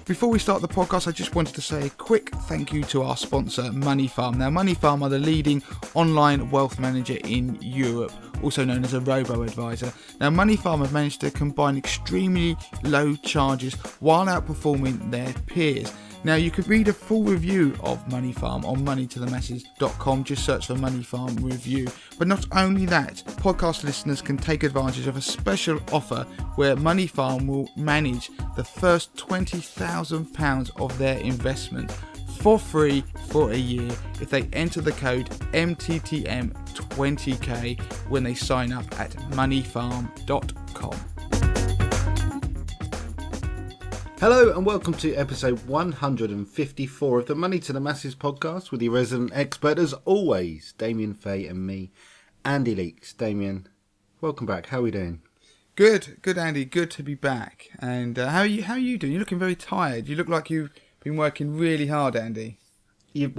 Before we start the podcast, I just wanted to say a quick thank you to our sponsor, Money Farm. Now, Money Farm are the leading online wealth manager in Europe, also known as a robo-advisor. Now, Money Farm have managed to combine extremely low charges while outperforming their peers. Now, you could read a full review of Money Farm on moneytothemasses.com. Just search for Money Farm review. But not only that, podcast listeners can take advantage of a special offer where Money Farm will manage the first £20,000 of their investment for free for a year if they enter the code MTTM20K when they sign up at moneyfarm.com. Hello and welcome to episode 154 of the Money to the Masses podcast with your resident expert as always, Damien, Fay and me, Andy Leaks. Damien, welcome back. How are we doing? Good Andy, good to be back. And how are you doing? You're looking very tired. You look like you've been working really hard, Andy. You've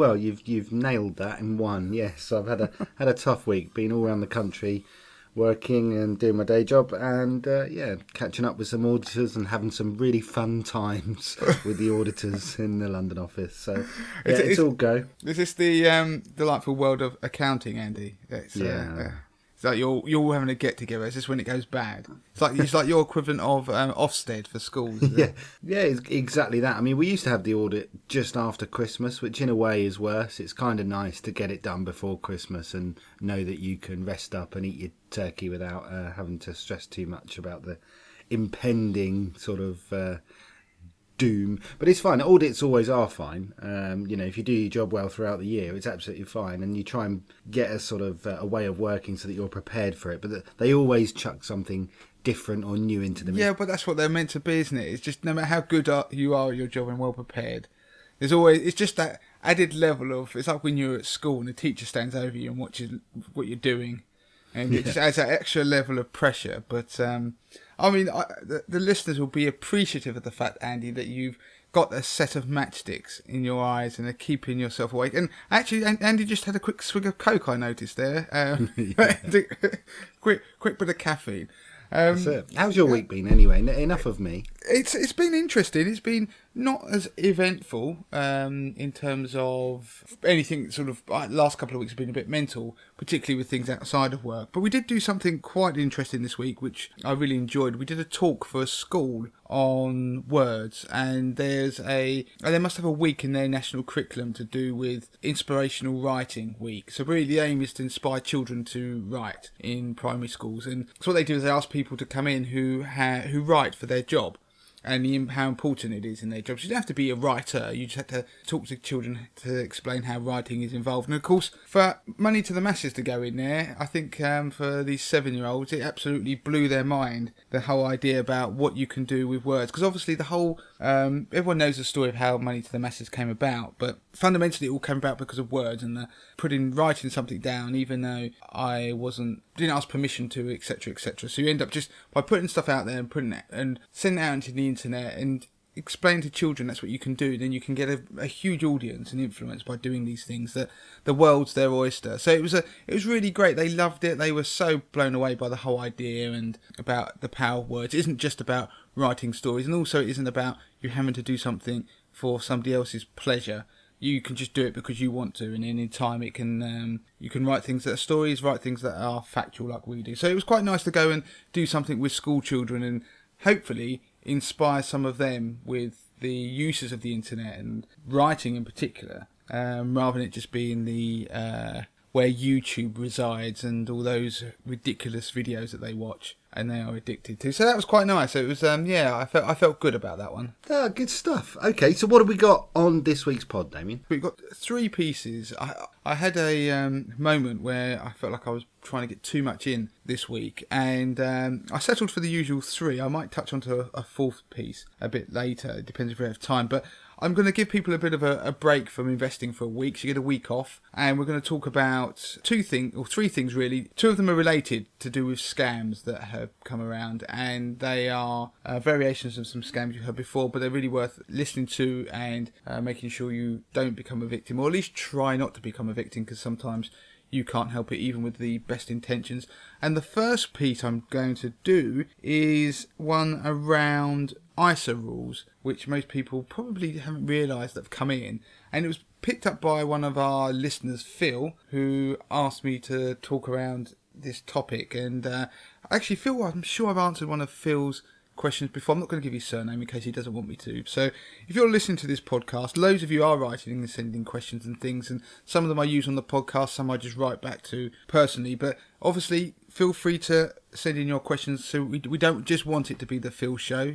nailed that in one. Yes, I've had a tough week, been all around the country working and doing my day job and catching up with some auditors and having some really fun times with the auditors in the London office. So it's all go. Is this the delightful world of accounting, Andy? It's like you're all having a get together. It's just when it goes bad. It's like your equivalent of Ofsted for schools. It's exactly that. I mean, we used to have the audit just after Christmas, which in a way is worse. It's kind of nice to get it done before Christmas and know that you can rest up and eat your turkey without having to stress too much about the impending sort of doom. But it's fine. Audits always are fine. If you do your job well throughout the year, it's absolutely fine, and you try and get a sort of a way of working so that you're prepared for it. But they always chuck something different or new into the mix. Yeah, but that's what they're meant to be, isn't it? It's just no matter how good you are at your job and well prepared, it's just that added level of, it's like when you're at school and the teacher stands over you and watches what you're doing, and it just adds that extra level of pressure. But the listeners will be appreciative of the fact, Andy, that you've got a set of matchsticks in your eyes and are keeping yourself awake. And actually, Andy just had a quick swig of Coke, I noticed there. quick bit of caffeine. That's it. How's your week been anyway? Enough of me. It's been interesting. It's been not as eventful in terms of anything. Sort of last couple of weeks have been a bit mental, particularly with things outside of work. But we did do something quite interesting this week, which I really enjoyed. We did a talk for a school on words, and they must have a week in their national curriculum to do with inspirational writing week. So really the aim is to inspire children to write in primary schools, and so what they do is they ask people to come in who write for their job and how important it is in their jobs. You don't have to be a writer, you just have to talk to children to explain how writing is involved. And of course, for Money to the Masses to go in there, I think for these 7-year-olds, it absolutely blew their mind, the whole idea about what you can do with words. Because obviously the whole, everyone knows the story of how Money to the Masses came about, but fundamentally it all came about because of words and writing something down, even though I didn't ask permission to, etc., etc. So you end up just by putting stuff out there and putting it and sending it out into the internet and explain to children that's what you can do. Then you can get a huge audience and influence by doing these things. That the world's their oyster. So it was really great. They loved it. They were so blown away by the whole idea and about the power of words. It isn't just about writing stories, and also it isn't about you having to do something for somebody else's pleasure. You can just do it because you want to, and then in time it can you can write things that are stories, write things that are factual like we do. So it was quite nice to go and do something with school children and hopefully inspire some of them with the uses of the internet and writing in particular, rather than it just being the where YouTube resides and all those ridiculous videos that they watch and they are addicted to. So that was quite nice. It was, I felt good about that one. Oh, good stuff. Okay, so what have we got on this week's pod, Damien? We've got 3 pieces. I had a moment where I felt like I was trying to get too much in this week, and I settled for the usual 3. I might touch onto a 4th piece a bit later. It depends if we have time, but I'm going to give people a bit of a break from investing for a week, so you get a week off, and we're going to talk about 3 things really. 2 of them are related to do with scams that have come around, and they are variations of some scams you've heard before, but they're really worth listening to and making sure you don't become a victim, or at least try not to become a victim, because sometimes you can't help it even with the best intentions. And the first piece I'm going to do is one around ISA rules, which most people probably haven't realised that have come in. And it was picked up by one of our listeners, Phil, who asked me to talk around this topic. And actually, Phil, I'm sure I've answered one of Phil's questions before. I'm not going to give his surname in case he doesn't want me to. So if you're listening to this podcast, loads of you are writing and sending questions and things, and some of them I use on the podcast, some I just write back to personally. But obviously, feel free to send in your questions, so we don't just want it to be the Phil show.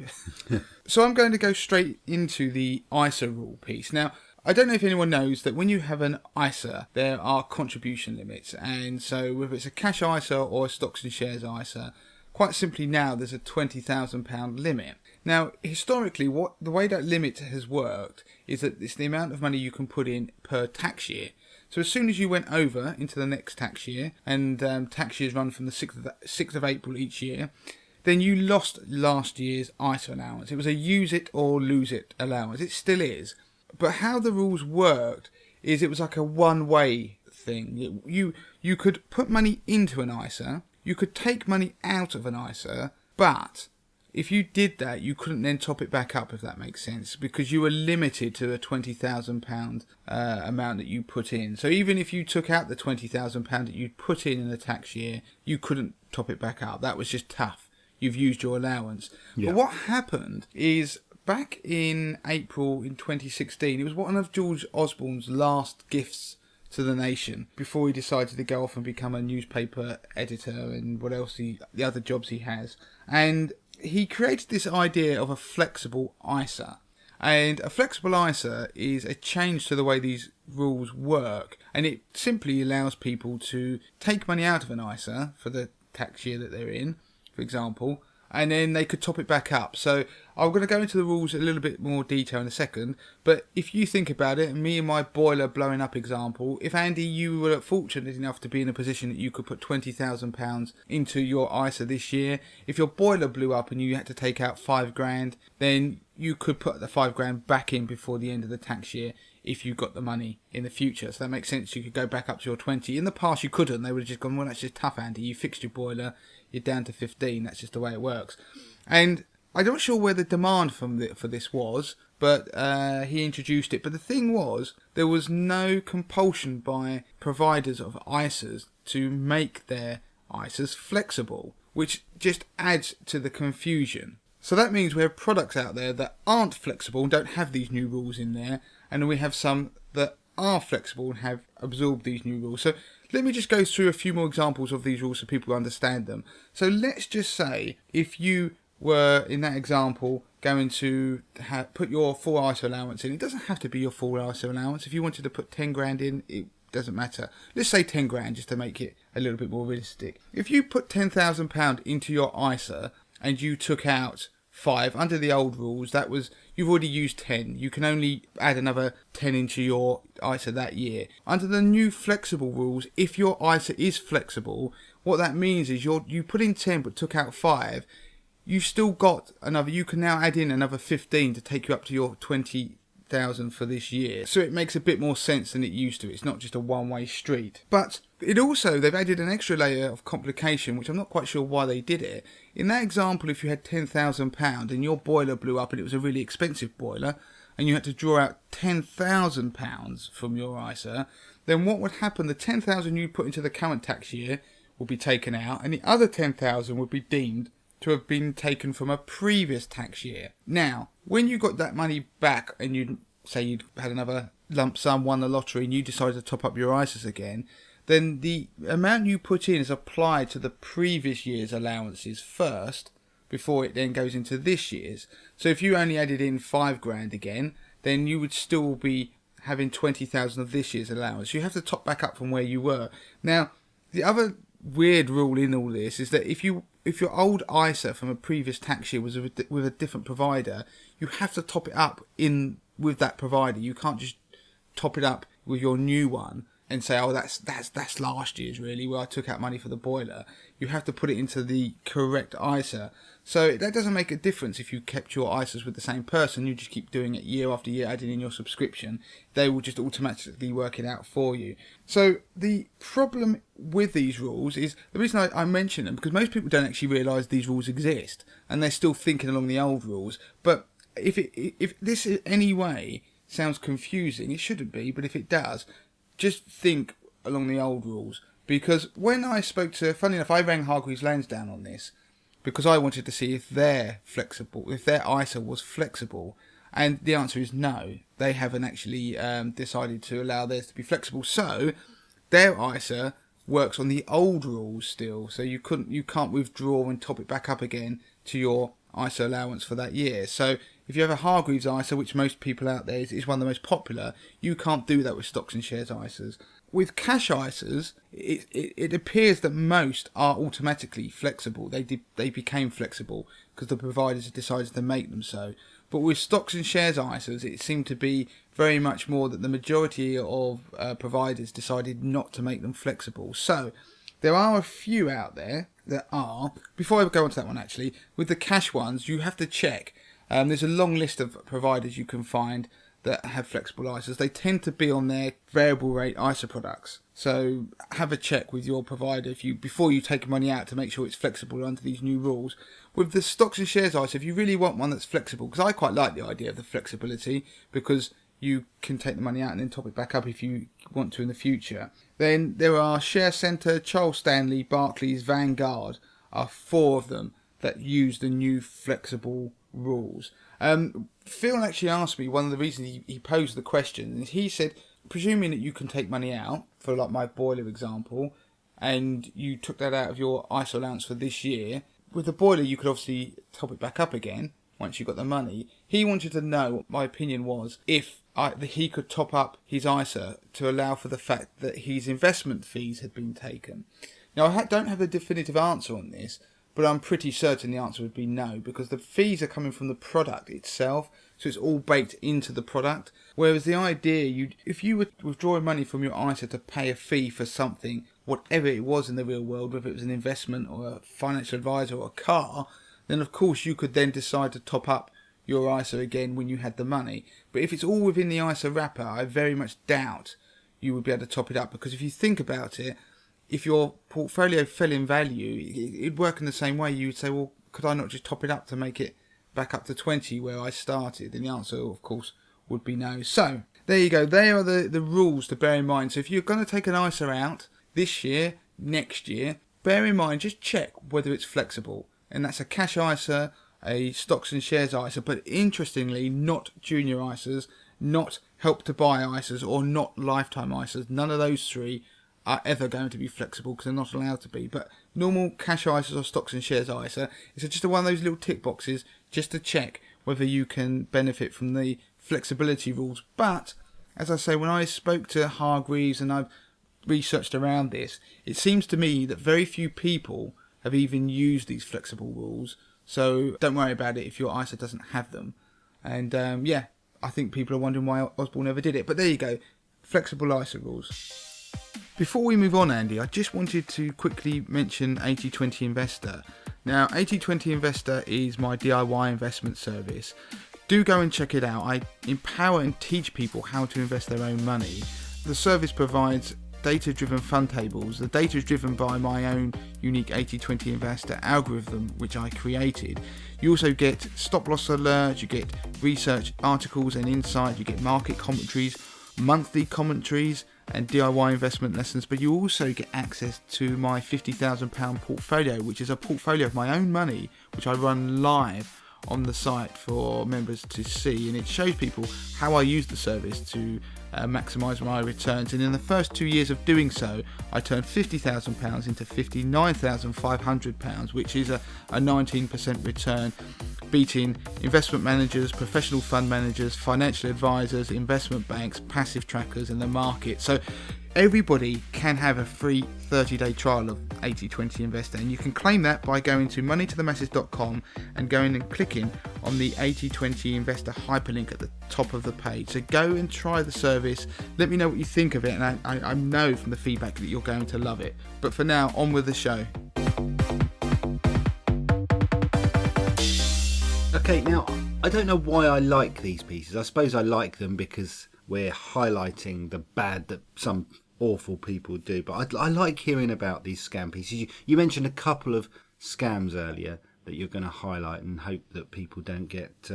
So I'm going to go straight into the ISA rule piece. Now, I don't know if anyone knows that when you have an ISA, there are contribution limits. And so whether it's a cash ISA or a stocks and shares ISA, quite simply now there's a £20,000 limit. Now, historically, the way that limit has worked is that it's the amount of money you can put in per tax year. So as soon as you went over into the next tax year, and tax years run from the 6th of April each year, then you lost last year's ISA allowance. It was a use it or lose it allowance. It still is. But how the rules worked is it was like a one-way thing. You could put money into an ISA, you could take money out of an ISA, but if you did that, you couldn't then top it back up, if that makes sense, because you were limited to a £20,000 amount that you put in. So even if you took out the £20,000 that you'd put in a tax year, you couldn't top it back up. That was just tough. You've used your allowance. Yeah. But what happened is, back in April in 2016, it was one of George Osborne's last gifts to the nation before he decided to go off and become a newspaper editor and what else the other jobs he has. And he created this idea of a flexible ISA. And a flexible ISA is a change to the way these rules work. And it simply allows people to take money out of an ISA for the tax year that they're in, for example, and then they could top it back up. So I'm going to go into the rules a little bit more detail in a second, but if you think about it, me and my boiler blowing up example, if Andy, you were fortunate enough to be in a position that you could put £20,000 into your ISA this year, if your boiler blew up and you had to take out £5,000, then you could put the £5,000 back in before the end of the tax year if you got the money in the future. So that makes sense. You could go back up to your 20. In the past, you couldn't. They would have just gone, well, that's just tough, Andy. You fixed your boiler. You're down to 15. That's just the way it works. And I'm not sure where the demand for this was, but he introduced it. But the thing was, there was no compulsion by providers of ISAs to make their ISAs flexible, which just adds to the confusion. So that means we have products out there that aren't flexible and don't have these new rules in there, and we have some that are flexible and have absorbed these new rules. So let me just go through a few more examples of these rules so people understand them. So let's just say if you were, in that example, going to put your full ISA allowance in. It doesn't have to be your full ISA allowance. If you wanted to put £10,000 in, it doesn't matter. Let's say £10,000 just to make it a little bit more realistic. If you put £10,000 into your ISA and you took out 5 under the old rules, that was, you've already used 10. You can only add another 10 into your ISA that year. Under the new flexible rules, if your ISA is flexible, what that means is you put in 10 but took out 5. You've still got another, you can now add in another 15 to take you up to your 20,000 for this year. So it makes a bit more sense than it used to. It's not just a one-way street. But it also, they've added an extra layer of complication, which I'm not quite sure why they did it. In that example, if you had £10,000 and your boiler blew up and it was a really expensive boiler, and you had to draw out £10,000 from your ISA, then what would happen, the £10,000 you put into the current tax year will be taken out, and the other £10,000 would be deemed to have been taken from a previous tax year. Now, when you got that money back and you'd had another lump sum, won the lottery, and you decided to top up your ISAs again, then the amount you put in is applied to the previous year's allowances first, before it then goes into this year's. So if you only added in £5,000 again, then you would still be having 20,000 of this year's allowance. You have to top back up from where you were. Now, the other weird rule in all this is that if your old ISA from a previous tax year was with a different provider, you have to top it up in with that provider. You can't just top it up with your new one and say, oh, that's last year's really, where I took out money for the boiler. You have to put it into the correct ISA. So that doesn't make a difference if you kept your ISAs with the same person. You just keep doing it year after year, adding in your subscription. They will just automatically work it out for you. So the problem with these rules is, the reason I mention them, because most people don't actually realise these rules exist, and they're still thinking along the old rules. But if this in any way sounds confusing, it shouldn't be, but if it does, just think along the old rules. Because when I spoke to, funny enough, I rang Hargreaves Lansdown on this, because I wanted to see if they're flexible, if their ISA was flexible, and the answer is no. They haven't actually decided to allow theirs to be flexible. So their ISA works on the old rules still. So you can't withdraw and top it back up again to your ISA allowance for that year. So if you have a Hargreaves ISA, which most people out there is one of the most popular, you can't do that with stocks and shares ISAs. With cash ISAs, it appears that most are automatically flexible. They became flexible because the providers decided to make them so. But with stocks and shares ISAs, it seemed to be very much more that the majority of providers decided not to make them flexible. So there are a few out there that are. Before I go on to that one, actually, with the cash ones, you have to check. There's a long list of providers you can find that have flexible ISAs. They tend to be on their variable rate ISA products. So have a check with your provider before you take money out to make sure it's flexible under these new rules. With the stocks and shares ISA, if you really want one that's flexible, because I quite like the idea of the flexibility, because you can take the money out and then top it back up if you want to in the future. Then there are Share Centre, Charles Stanley, Barclays, Vanguard, are 4 of them that use the new flexible rules. Phil actually asked me, one of the reasons he posed the question is, he said, presuming that you can take money out, for like my boiler example, and you took that out of your ISA allowance for this year, with the boiler you could obviously top it back up again once you got the money. He wanted to know what my opinion was if he could top up his ISA to allow for the fact that his investment fees had been taken. Now I don't have a definitive answer on this, but I'm pretty certain the answer would be no, because the fees are coming from the product itself, so it's all baked into the product. Whereas the idea, if you were withdrawing money from your ISA to pay a fee for something, whatever it was in the real world, whether it was an investment or a financial advisor or a car, then of course you could then decide to top up your ISA again when you had the money. But if it's all within the ISA wrapper, I very much doubt you would be able to top it up, because if you think about it, if your portfolio fell in value, it'd work in the same way. You would say, well, could I not just top it up to make it back up to 20 where I started? And the answer, of course, would be no. So, there you go. They are the rules to bear in mind. So if you're going to take an ISA out this year, next year, bear in mind, just check whether it's flexible. And that's a cash ISA, a stocks and shares ISA, but interestingly, not junior ISAs, not help to buy ISAs, or not lifetime ISAs. None of those 3 are ever going to be flexible because they're not allowed to be. But normal cash ISAs or stocks and shares ISA is just one of those little tick boxes just to check whether you can benefit from the flexibility rules. But as I say, when I spoke to Hargreaves and I've researched around this, it seems to me that very few people have even used these flexible rules. So don't worry about it if your ISA doesn't have them. And I think people are wondering why Osborne never did it. But there you go, flexible ISA rules. Before we move on, Andy, I just wanted to quickly mention 80/20 Investor. Now, 80/20 Investor is my DIY investment service. Do go and check it out. I empower and teach people how to invest their own money. The service provides data-driven fund tables. The data is driven by my own unique 80/20 Investor algorithm, which I created. You also get stop-loss alerts, you get research articles and insights, you get market commentaries, monthly commentaries, and DIY investment lessons, but you also get access to my £50,000 portfolio, which is a portfolio of my own money, which I run live on the site for members to see, and it shows people how I use the service to maximise my returns. And in the first 2 years of doing so, I turned £50,000 into £59,500, which is a 19% return, beating investment managers, professional fund managers, financial advisors, investment banks, passive trackers in the market. So everybody can have a free 30-day trial of 80/20 Investor, and you can claim that by going to moneytothemasses.com and going and clicking on the 80/20 Investor hyperlink at the top of the page. So go and try the service. Let me know what you think of it, and I know from the feedback that you're going to love it. But for now, on with the show. Okay, now, I don't know why I like these pieces. I suppose I like them because we're highlighting the bad that some awful people do. But I like hearing about these scam pieces. You mentioned a couple of scams earlier that you're going to highlight and hope that people don't get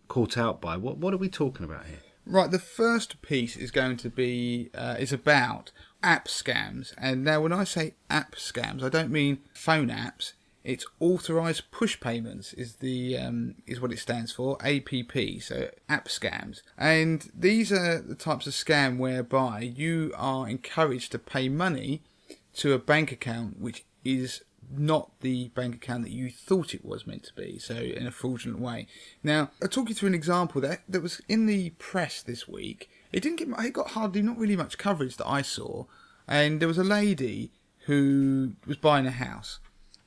caught out by. What are we talking about here? Right, the first piece is going to be is about app scams. And now when I say app scams, I don't mean phone apps. It's authorized push payments is what it stands for, APP, so app scams. And these are the types of scam whereby you are encouraged to pay money to a bank account which is not the bank account that you thought it was meant to be, so in a fraudulent way. Now, I'll talk you through an example that was in the press this week. It got hardly, not really much coverage that I saw, and there was a lady who was buying a house.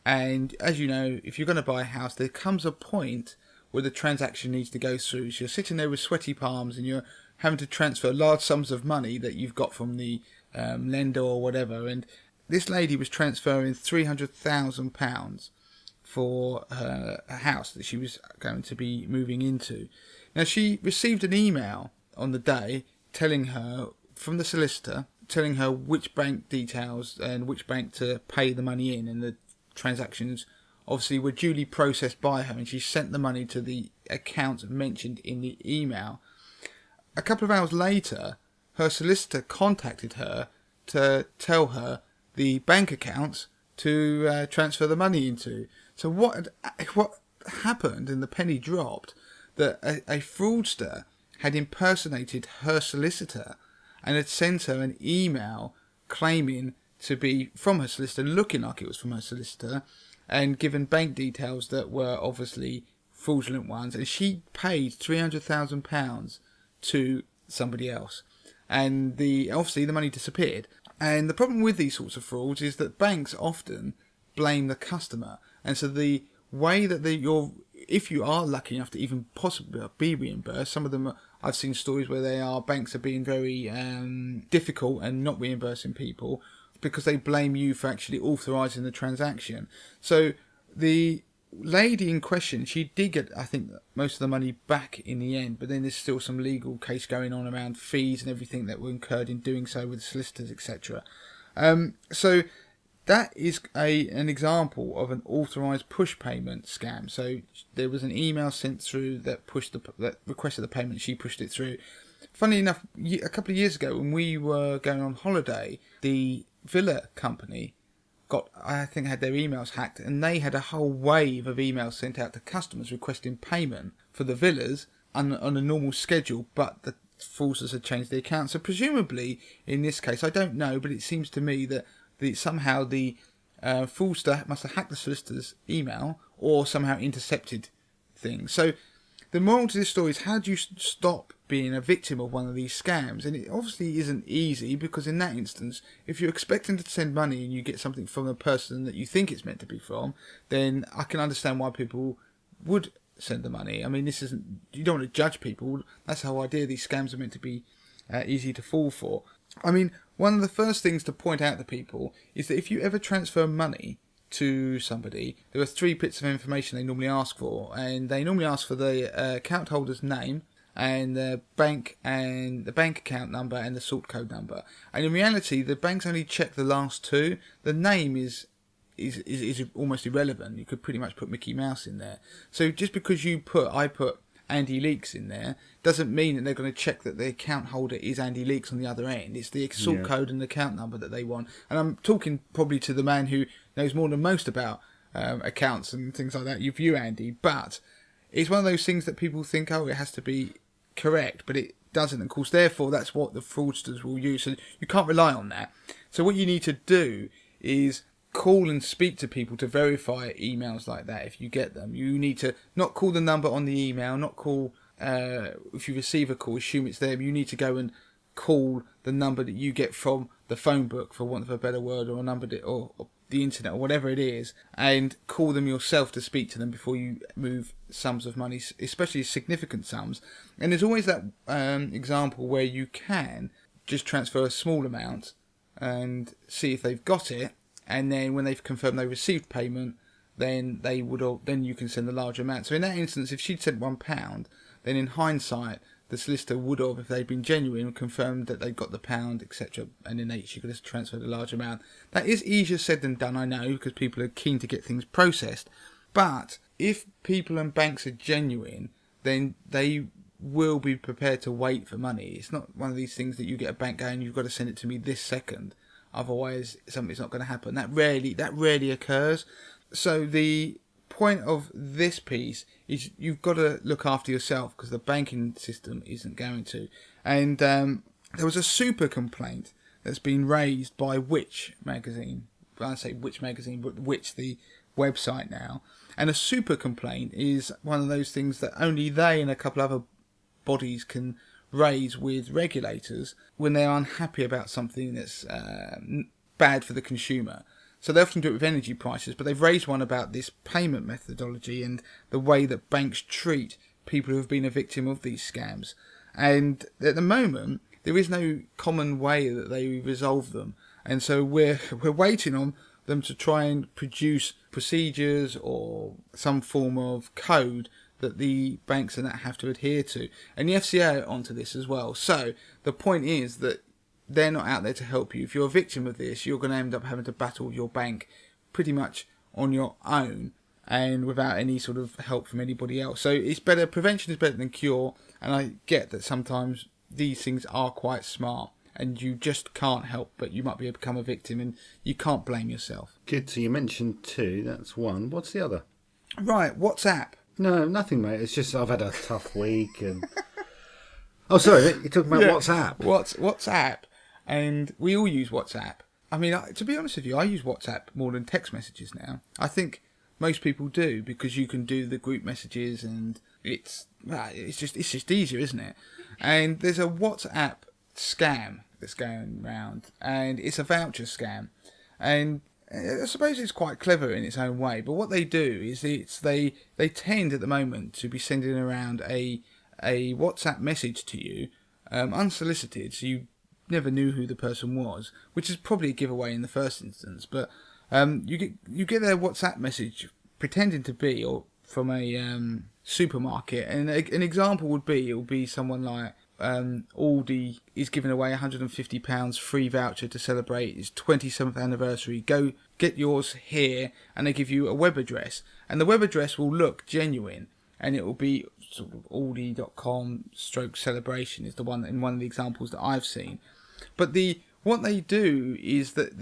And as you know, if you're going to buy a house, there comes a point where the transaction needs to go through. So you're sitting there with sweaty palms and you're having to transfer large sums of money that you've got from the lender or whatever. And this lady was transferring £300,000 for a house that she was going to be moving into. Now, she received an email on the day telling her, from the solicitor, telling her which bank details and which bank to pay the money in, and the transactions obviously were duly processed by her, and she sent the money to the account mentioned in the email. A couple of hours later, her solicitor contacted her to tell her the bank accounts to transfer the money into. So what happened, and the penny dropped, that a fraudster had impersonated her solicitor and had sent her an email claiming to be from her solicitor, looking like it was from her solicitor, and given bank details that were obviously fraudulent ones, and she paid £300,000 to somebody else, and obviously the money disappeared. And the problem with these sorts of frauds is that banks often blame the customer, and so the way that if you are lucky enough to even possibly be reimbursed, some of them I've seen stories where banks are being very difficult and not reimbursing people, because they blame you for actually authorising the transaction. So the lady in question, she did get, I think, most of the money back in the end, but then there's still some legal case going on around fees and everything that were incurred in doing so with solicitors, etc. So that is an example of an authorised push payment scam. So there was an email sent through that requested the payment, she pushed it through. Funnily enough, a couple of years ago when we were going on holiday, the villa company had their emails hacked, and they had a whole wave of emails sent out to customers requesting payment for the villas on a normal schedule, but the fraudsters had changed the account. So presumably, in this case, I don't know, but it seems to me that somehow the fraudster must have hacked the solicitor's email or somehow intercepted things. So the moral to this story is, how do you stop being a victim of one of these scams? And it obviously isn't easy, because in that instance, if you're expecting to send money and you get something from a person that you think it's meant to be from, then I can understand why people would send the money. I mean, you don't want to judge people. That's the whole idea. These scams are meant to be easy to fall for. I mean, one of the first things to point out to people is that if you ever transfer money to somebody, there are 3 bits of information they normally ask for, and they normally ask for the account holder's name and the bank account number and the sort code number. And in reality, the banks only check the last 2. The name is almost irrelevant. You could pretty much put Mickey Mouse in there. So just because I put Andy Leaks in there doesn't mean that they're going to check that the account holder is Andy Leaks on the other end. It's the sort code and the account number that they want. And I'm talking probably to the man who knows more than most about accounts and things like that. You, Andy, but it's one of those things that people think, it has to be correct, but it doesn't. Of course, therefore, that's what the fraudsters will use. So you can't rely on that. So what you need to do is call and speak to people to verify emails like that. If you get them, you need to not call the number on the email, not call if you receive a call, assume it's them. You need to go and call the number that you get from the phone book, for want of a better word, or a number, or the internet, or whatever it is, and call them yourself to speak to them before you move sums of money, especially significant sums. And there's always that example where you can just transfer a small amount and see if they've got it, and then when they've confirmed they received payment, then then you can send a large amount. So in that instance, if she'd sent £1, then in hindsight, the solicitor would have, if they'd been genuine, confirmed that they'd got the pound, etc., and then she could have transferred a large amount. That is easier said than done, I know, because people are keen to get things processed. But if people and banks are genuine, then they will be prepared to wait for money. It's not one of these things that you get a bank going, you've got to send it to me this second, otherwise something's not going to happen. That rarely occurs. So the point of this piece is you've got to look after yourself, because the banking system isn't going to. And there was a super complaint that's been raised by Which magazine. I say Which magazine, but Which, the website now. And a super complaint is one of those things that only they and a couple other bodies can raise with regulators when they're unhappy about something that's bad for the consumer. So they often do it with energy prices, but they've raised one about this payment methodology and the way that banks treat people who have been a victim of these scams. And at the moment, there is no common way that they resolve them. And so we're waiting on them to try and produce procedures or some form of code that the banks and that have to adhere to. And the FCA are onto this as well. So the point is that they're not out there to help you. If you're a victim of this, you're going to end up having to battle with your bank pretty much on your own and without any sort of help from anybody else. So it's better, prevention is better than cure. And I get that sometimes these things are quite smart and you just can't help, but you might become a victim and you can't blame yourself. Good. So you mentioned two. That's one. What's the other? Right. WhatsApp. No, nothing, mate. It's just I've had a tough week and... Oh, sorry. You're talking about WhatsApp. WhatsApp. And we all use WhatsApp. I mean, to be honest with you, I use WhatsApp more than text messages now. I think most people do, because you can do the group messages and it's just easier, isn't it? And there's a WhatsApp scam that's going around, and it's a voucher scam. And I suppose it's quite clever in its own way, but what they do is they tend at the moment to be sending around a WhatsApp message to you, unsolicited, so you never knew who the person was, which is probably a giveaway in the first instance. But you get their WhatsApp message pretending to be from a supermarket, and an example would be, it will be someone like Aldi is giving away £150 free voucher to celebrate its 27th anniversary. Go get yours here, and they give you a web address, and the web address will look genuine, and it will be sort of aldi.com/celebration is the one in one of the examples that I've seen. But what they do is that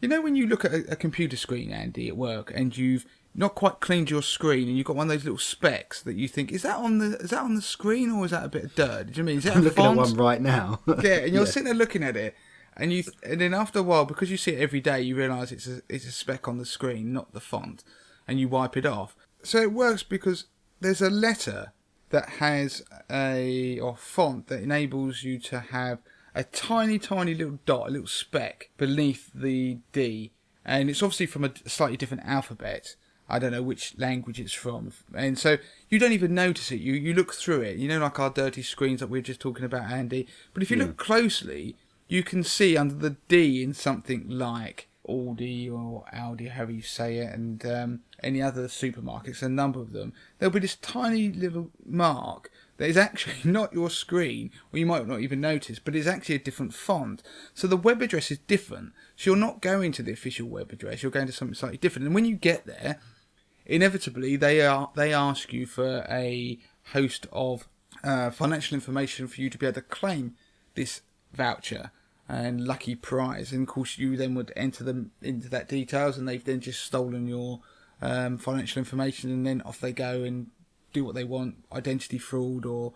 when you look at a computer screen, Andy, at work, and you've not quite cleaned your screen, and you've got one of those little specks that you think, is that on the screen, or is that a bit of dirt? Do you mean? Is that I'm a looking font? at one right now. Yeah, and you're sitting there looking at it, and then after a while, because you see it every day, you realise it's a speck on the screen, not the font, and you wipe it off. So it works because there's a letter that has a font that enables you to have a tiny, tiny little dot, a little speck beneath the D, and it's obviously from a slightly different alphabet. I don't know which language it's from, and so you don't even notice it. You look through it, like our dirty screens that we were just talking about, Andy. But if you look closely, you can see under the D in something like Aldi or Aldi, however you say it, and any other supermarkets, a number of them, there'll be this tiny little mark that is actually not your screen, or you might not even notice, but it's actually a different font. So the web address is different. So you're not going to the official web address, you're going to something slightly different. And when you get there, inevitably they ask you for a host of financial information for you to be able to claim this voucher and lucky prize. And of course you then would enter them into that details, and they've then just stolen your financial information, and then off they go and do what they want, identity fraud, or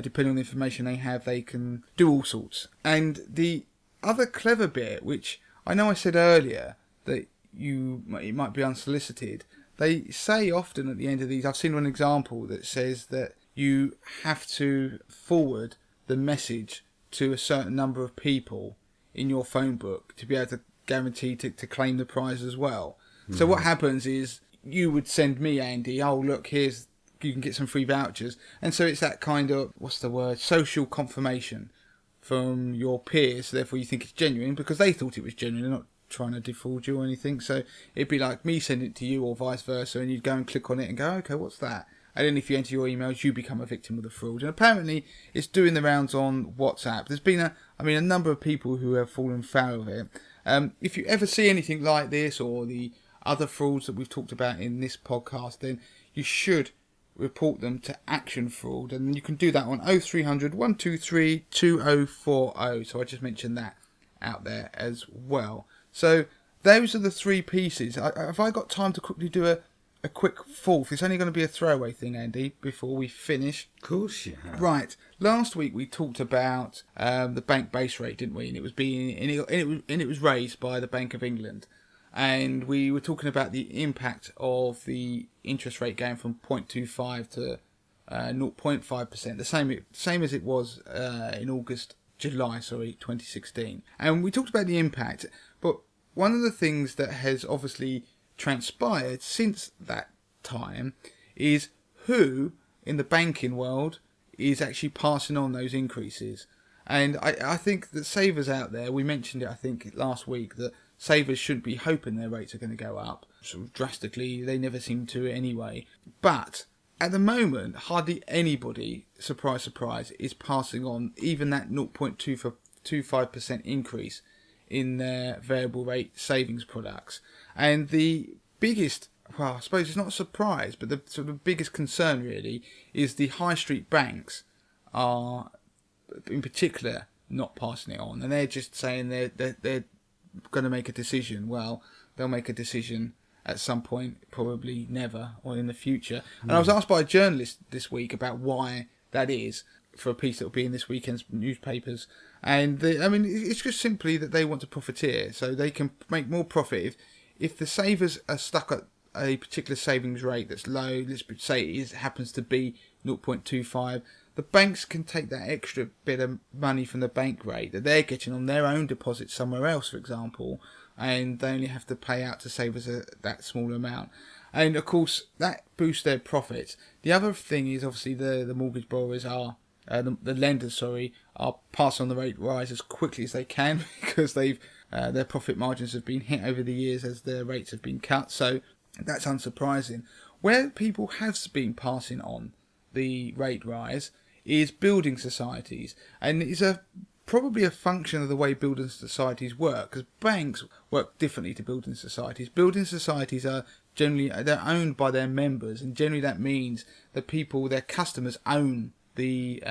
depending on the information they have, they can do all sorts. And the other clever bit, which I know I said earlier that it might be unsolicited, they say often at the end of these, I've seen one example that says that you have to forward the message to a certain number of people in your phone book to be able to guarantee to claim the prize as well. So what happens is you would send me, Andy, oh look, here's, you can get some free vouchers. And so it's that kind of, what's the word, social confirmation from your peers. So therefore you think it's genuine because they thought it was genuine. They're not trying to defraud you or anything. So it'd be like me sending it to you or vice versa, and you'd go and click on it and go, okay, what's that? And then if you enter your emails, you become a victim of the fraud. And apparently it's doing the rounds on WhatsApp. There's been a number of people who have fallen foul of it. If you ever see anything like this or the other frauds that we've talked about in this podcast, then you should report them to Action Fraud, and you can do that on 0300 123 2040. So I just mentioned that out there as well. So those are the three pieces. Have I got time to quickly do a quick fourth? It's only going to be a throwaway thing, Andy, before we finish. Of course you have. Right. Last week we talked about the bank base rate, didn't we? And it was raised by the Bank of England. And we were talking about the impact of the interest rate going from 0.25 to 0.5%, the same as it was in July 2016. And we talked about the impact, but one of the things that has obviously transpired since that time is who in the banking world is actually passing on those increases. And I think that savers out there, we mentioned it I think last week, that savers shouldn't be hoping their rates are going to go up sort of drastically. They never seem to anyway. But at the moment, hardly anybody, surprise, surprise, is passing on even that 0.25% increase in their variable rate savings products. And the biggest, well, I suppose it's not a surprise, but the sort of biggest concern really is the high street banks are, in particular, not passing it on. And they're just saying they're going to make a decision. Well, they'll make a decision at some point, probably never, or in the future. And I was asked by a journalist this week about why that is, for a piece that will be in this weekend's newspapers. And it's just simply that they want to profiteer, so they can make more profit. If the savers are stuck at a particular savings rate that's low, let's say it happens to be 0.25, the banks can take that extra bit of money from the bank rate that they're getting on their own deposits somewhere else, for example, and they only have to pay out to savers that small amount. And of course, that boosts their profits. The other thing is obviously the mortgage borrowers are, the lenders, are passing on the rate rise as quickly as they can because their profit margins have been hit over the years as their rates have been cut. So that's unsurprising. Where people have been passing on the rate rise is building societies, and it's probably a function of the way building societies work, because banks work differently to building societies. Building societies are they're owned by their members, and generally that means that their customers own the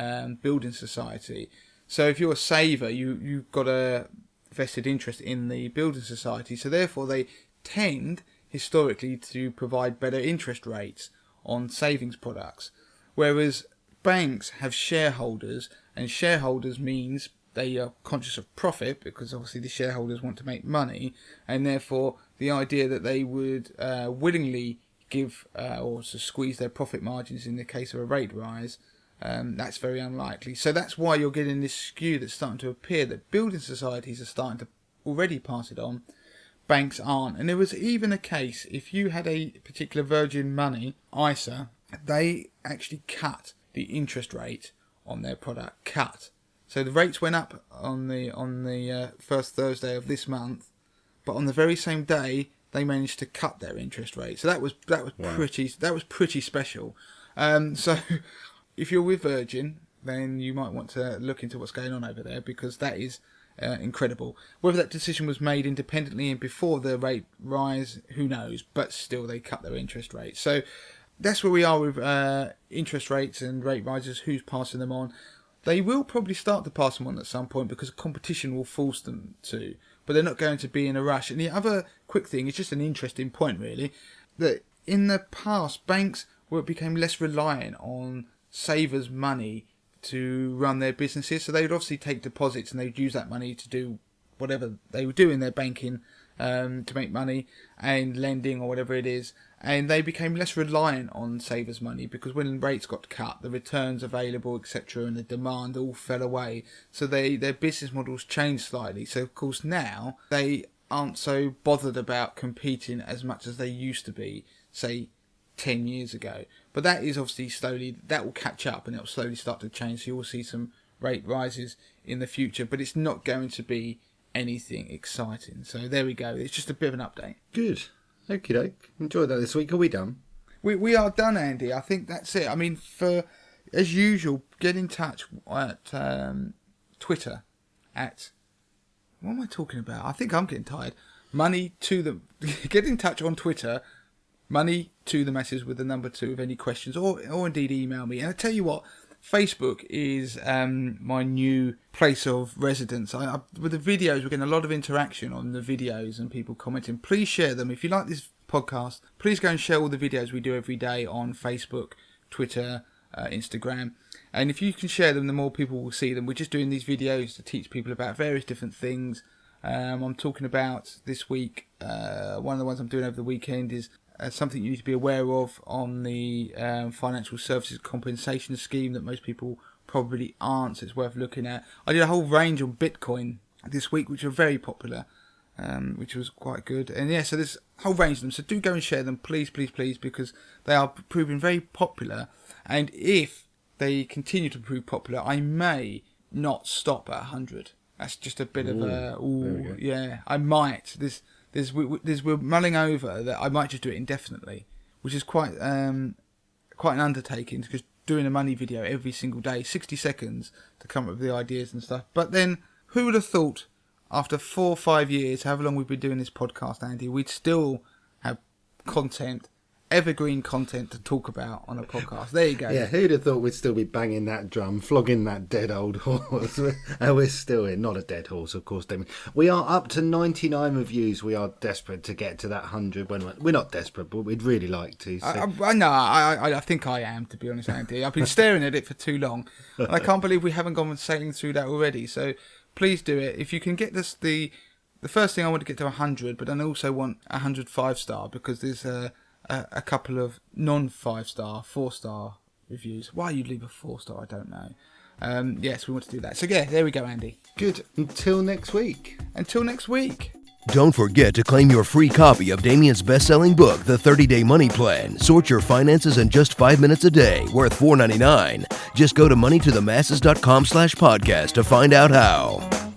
building society. So if you're a saver, you've got a vested interest in the building society, so therefore they tend historically to provide better interest rates on savings products, whereas banks have shareholders, and shareholders means they are conscious of profit, because obviously the shareholders want to make money, and therefore the idea that they would willingly give or to squeeze their profit margins in the case of a rate rise, that's very unlikely. So that's why you're getting this skew that's starting to appear, that building societies are starting to already pass it on, banks aren't. And there was even a case, if you had a particular Virgin Money ISA, they actually cut the interest rate on their product. So the rates went up on the first Thursday of this month, but on the very same day they managed to cut their interest rate. So that was wow. pretty special. So if you're with Virgin, then you might want to look into what's going on over there, because that is incredible. Whether that decision was made independently and before the rate rise, who knows? But still, they cut their interest rate. So that's where we are with interest rates and rate rises, who's passing them on. They will probably start to pass them on at some point because competition will force them to, but they're not going to be in a rush. And the other quick thing is just an interesting point, really, that in the past, banks became less reliant on savers' money to run their businesses. So they would obviously take deposits and they'd use that money to do whatever they would do in their banking to make money and lending or whatever it is. and they became less reliant on savers' money because when rates got cut, the returns available, etc., and the demand all fell away. So their business models changed slightly. So of course now they aren't so bothered about competing as much as they used to be, say 10 years ago. But that is obviously that will catch up and it will slowly start to change. So you will see some rate rises in the future, but it's not going to be anything exciting. So there we go. It's just a bit of an update. Good. Okie doke. Enjoyed that this week. Are we done? We are done, Andy. I think that's it. I mean, as usual, get in touch at Twitter at... What am I talking about? I think I'm getting tired. Get in touch on Twitter, money to the masses with the number 2 of any questions, or indeed email me. And I tell you what, Facebook is my new place of residence. With the videos, we're getting a lot of interaction on the videos and people commenting. Please share them. If you like this podcast, please go and share all the videos we do every day on Facebook, Twitter, Instagram. And if you can share them, the more people will see them. We're just doing these videos to teach people about various different things. I'm talking about this week, one of the ones I'm doing over the weekend is something you need to be aware of on the financial services compensation scheme that most people probably aren't, so it's worth looking at. I did a whole range on Bitcoin this week, which are very popular, which was quite good. And yeah, so there's a whole range of them, so do go and share them, please, because they are proving very popular. And if they continue to prove popular, I may not stop at 100. That's just a bit of a... Ooh, yeah, I might. We're mulling over that I might just do it indefinitely, which is quite an undertaking, because doing a money video every single day, 60 seconds to come up with the ideas and stuff. But then, who would have thought, after 4 or 5 years, however long we've been doing this podcast, Andy, we'd still have content, evergreen content to talk about on a podcast. There you go. Yeah, who'd have thought we'd still be banging that drum, flogging that dead old horse. And we're still in. Not a dead horse, of course, Damien. We are up to 99 reviews. We are desperate to get to that 100. We're not desperate, but we'd really like to. So. I think I am, to be honest, Andy. I've been staring at it for too long. And I can't believe we haven't gone sailing through that already. So please do it. If you can get this, the first thing I want to get to 100, but then I also want 100 5-star, because there's a couple of non-5-star, 4-star reviews. Why you'd leave a 4-star, I don't know. Yes, we want to do that. So yeah, there we go, Andy. Good. Until next week. Don't forget to claim your free copy of Damien's best-selling book, The 30-Day Money Plan. Sort your finances in just 5 minutes a day, worth $4.99. Just go to moneytothemasses.com/podcast to find out how.